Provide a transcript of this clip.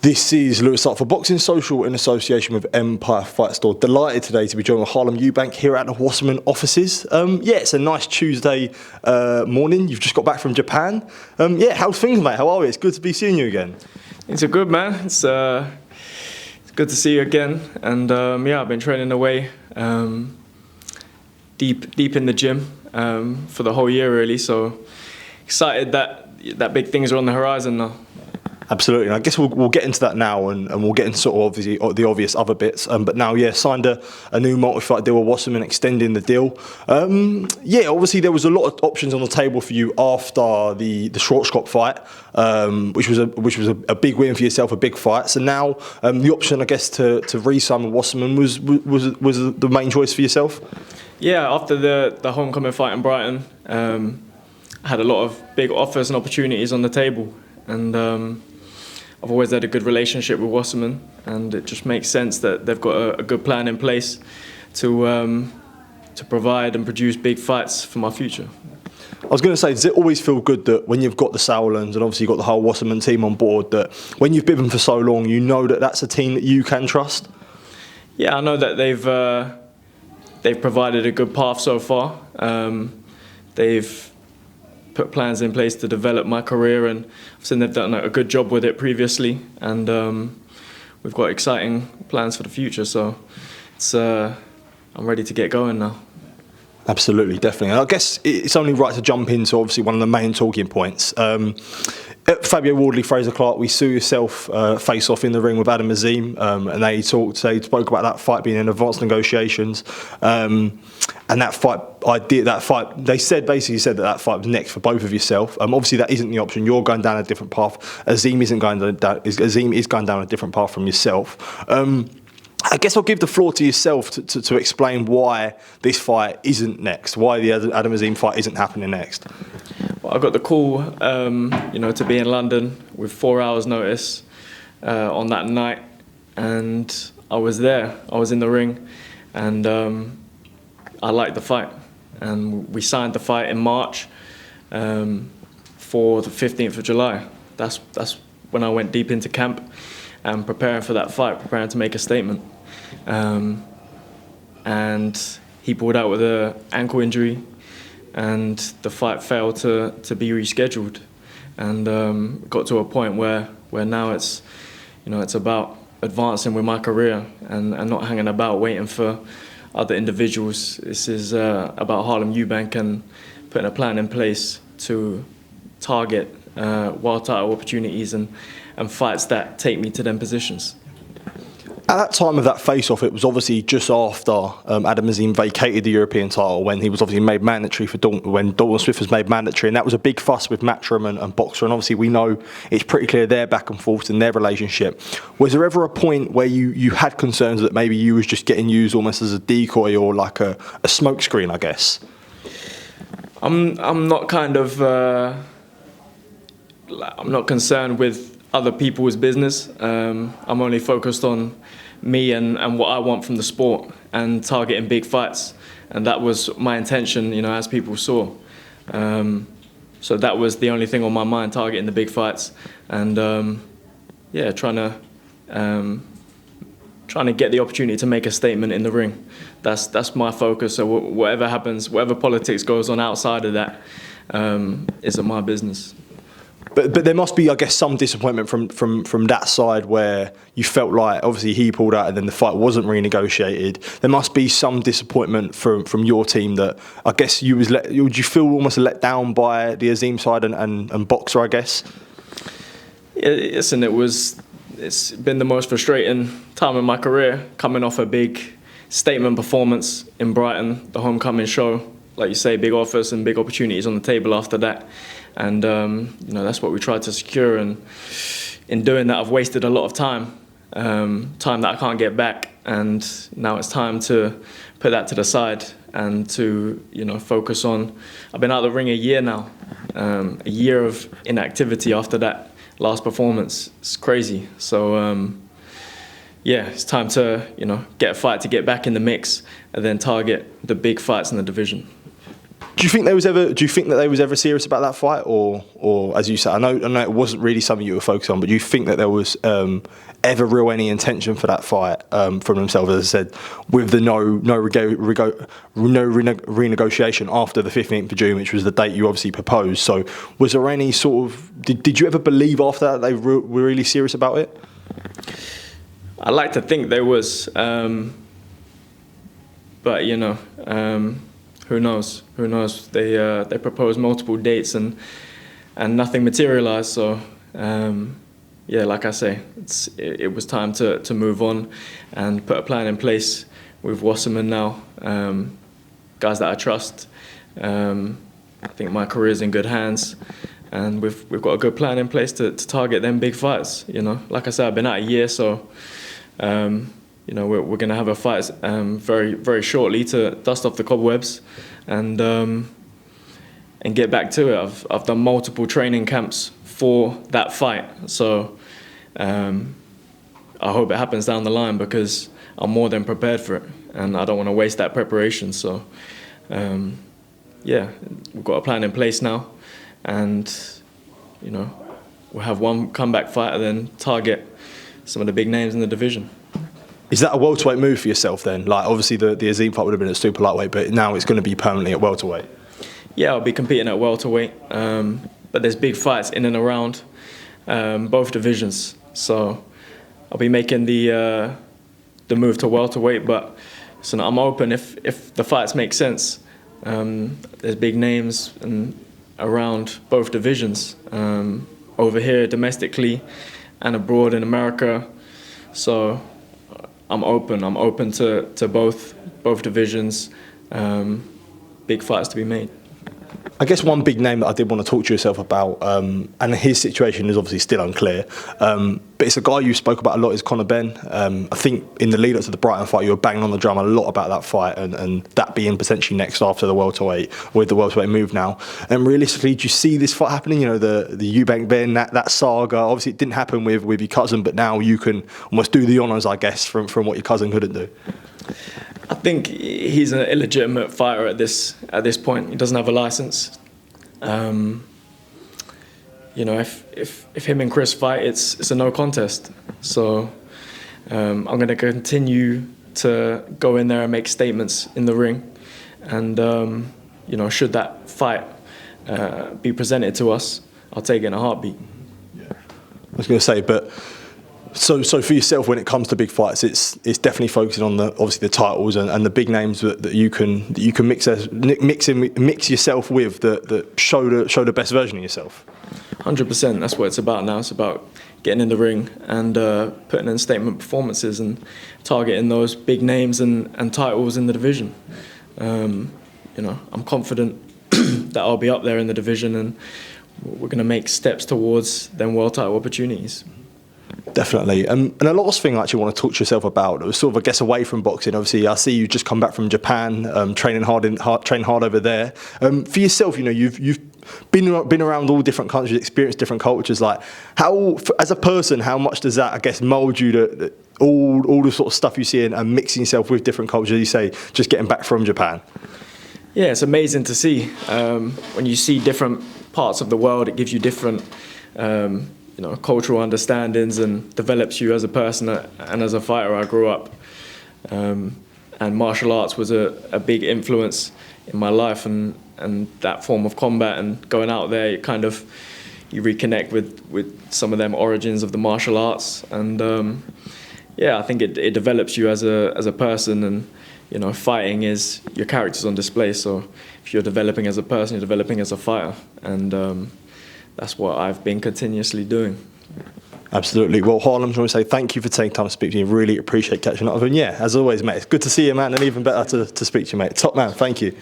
This is Lewis Hart for Boxing Social in association with Empire Fight Store. Delighted today to be joined with Harlem Eubank here at the Wasserman offices. It's a nice Tuesday morning. You've just got back from Japan. How's things, mate? How are we? It's good to be seeing you again. It's good, man. It's good to see you again. And I've been training away deep in the gym for the whole year, really. So excited that big things are on the horizon now. Absolutely, and I guess we'll get into that now, and we'll get into sort of obviously the obvious other bits. But now, signed a new multi-fight deal with Wasserman, extending the deal. Obviously there was a lot of options on the table for you after the Schwarzkopf fight, which was a big win for yourself, a big fight. So now the option, I guess, to re-sign with Wasserman was the main choice for yourself. Yeah, after the homecoming fight in Brighton, I had a lot of big offers and opportunities on the table, and I've always had a good relationship with Wasserman, and it just makes sense that they've got a good plan in place to provide and produce big fights for my future. I was going to say, does it always feel good that when you've got the Sauerlands and obviously you've got the whole Wasserman team on board, that when you've been with them for so long, you know that that's a team that you can trust? Yeah, I know that they've provided a good path so far. They've put plans in place to develop my career, and I've seen they've done a good job with it previously, and we've got exciting plans for the future, so I'm ready to get going now. Absolutely, definitely. And I guess it's only right to jump into obviously one of the main talking points. At Fabio Wardley, Fraser Clark, we saw yourself face off in the ring with Adam Azim, and they spoke about that fight being in advanced negotiations. And that fight, they basically said that fight was next for both of yourself. Obviously, that isn't the option. You're going down a different path. Azim is going down a different path from yourself. I guess I'll give the floor to yourself to explain why this fight isn't next, why the Adam Azim fight isn't happening next. Well, I got the call, to be in London with 4 hours' notice on that night, and I was there. I was in the ring, and I liked the fight, and we signed the fight in March for the 15th of July. That's when I went deep into camp and preparing for that fight, preparing to make a statement. And he pulled out with an ankle injury, and the fight failed to be rescheduled, and got to a point where now it's about advancing with my career and not hanging about waiting for other individuals. This is about Harlem Eubank and putting a plan in place to target world title opportunities and fights that take me to them positions. At that time of that face-off, it was obviously just after Adam Azim vacated the European title, when he was obviously made mandatory when Dalton Swift was made mandatory, and that was a big fuss with Matchroom and Boxer, and obviously we know it's pretty clear their back and forth and their relationship. Was there ever a point where you had concerns that maybe you was just getting used almost as a decoy or like a smokescreen, I guess? I'm not I'm not concerned with other people's business. I'm only focused on me and what I want from the sport and targeting big fights, and that was my intention, as people saw. So that was the only thing on my mind, targeting the big fights, and trying to get the opportunity to make a statement in the ring. That's my focus. So whatever happens, whatever politics goes on outside of that, isn't my business. But there must be, I guess, some disappointment from that side where you felt like, obviously he pulled out and then the fight wasn't renegotiated. There must be some disappointment from your team that, I guess, would you feel almost let down by the Azim side and Boxer, I guess? Yeah, listen, it's been the most frustrating time in my career, coming off a big statement performance in Brighton, the homecoming show. Like you say, big offers and big opportunities on the table after that. And that's what we tried to secure, and in doing that I've wasted a lot of time that I can't get back, and now it's time to put that to the side and to focus on. I've been out of the ring a year now, a year of inactivity after that last performance. It's crazy. So it's time to get a fight to get back in the mix and then target the big fights in the division. Do you think that they was ever serious about that fight, or as you said, I know it wasn't really something you were focused on, but do you think that there was ever real any intention for that fight from themselves, as I said, with the no renegotiation after the 15th of June, which was the date you obviously proposed? So was there any sort of did you ever believe after that they were really serious about it? I like to think there was, but you know. Who knows? Who knows? They proposed multiple dates and nothing materialized. So yeah, like I say, it was time to move on and put a plan in place with Wasserman now. Guys that I trust. I think my career's in good hands, and we've got a good plan in place to target them big fights. You know, like I said, I've been out a year, so. You know, we're going to have a fight very, very shortly to dust off the cobwebs and get back to it. I've done multiple training camps for that fight, so I hope it happens down the line because I'm more than prepared for it, and I don't want to waste that preparation. So, yeah, we've got a plan in place now, and you know, we'll have one comeback fighter, then target some of the big names in the division. Is that a welterweight move for yourself then? Like, obviously the Azim fight would have been at super lightweight, but now it's going to be permanently at welterweight. Yeah, I'll be competing at welterweight, but there's big fights in and around both divisions. So I'll be making the move to welterweight, but so I'm open if the fights make sense. There's big names around both divisions, over here domestically and abroad in America. So I'm open to both divisions. Big fights to be made. I guess one big name that I did want to talk to yourself about, and his situation is obviously still unclear, but it's a guy you spoke about a lot, is Conor Benn. I think in the lead up to the Brighton fight, you were banging on the drum a lot about that fight and that being potentially next after the welterweight, with the welterweight move now. And realistically, do you see this fight happening? You know, the Eubank Benn, that saga. Obviously, it didn't happen with your cousin, but now you can almost do the honours, I guess, from what your cousin couldn't do. I think he's an illegitimate fighter at this point. He doesn't have a license. You know, if him and Chris fight, it's a no contest. So I'm going to continue to go in there and make statements in the ring, and you know, should that fight be presented to us, I'll take it in a heartbeat. Yeah. I was going to say, but. So for yourself, when it comes to big fights, it's definitely focusing on obviously the titles and the big names that you can mix yourself with that show the best version of yourself. 100%. That's what it's about now. It's about getting in the ring and putting in statement performances and targeting those big names and titles in the division. You know, I'm confident that I'll be up there in the division, and we're going to make steps towards them world title opportunities. Definitely. And the last thing I actually want to talk to yourself about, it was sort of, I guess, away from boxing. Obviously, I see you just come back from Japan, training hard over there. For yourself, you know, you've been around all different countries, experienced different cultures. Like, how, as a person, how much does that, I guess, mould you to all the sort of stuff you see and mixing yourself with different cultures? You say, just getting back from Japan. Yeah, it's amazing to see. When you see different parts of the world, it gives you different you know, cultural understandings and develops you as a person and as a fighter. I grew up, and martial arts was a big influence in my life, and that form of combat and going out there, you reconnect with some of them origins of the martial arts, and yeah, I think it develops you as a person, and you know, fighting is your character's on display. So if you're developing as a person, you're developing as a fighter, and that's what I've been continuously doing. Absolutely. Well, Harlem, I want to say thank you for taking time to speak to me. Really appreciate catching up with you. And yeah, as always, mate, it's good to see you, man, and even better to speak to you, mate. Top man, thank you.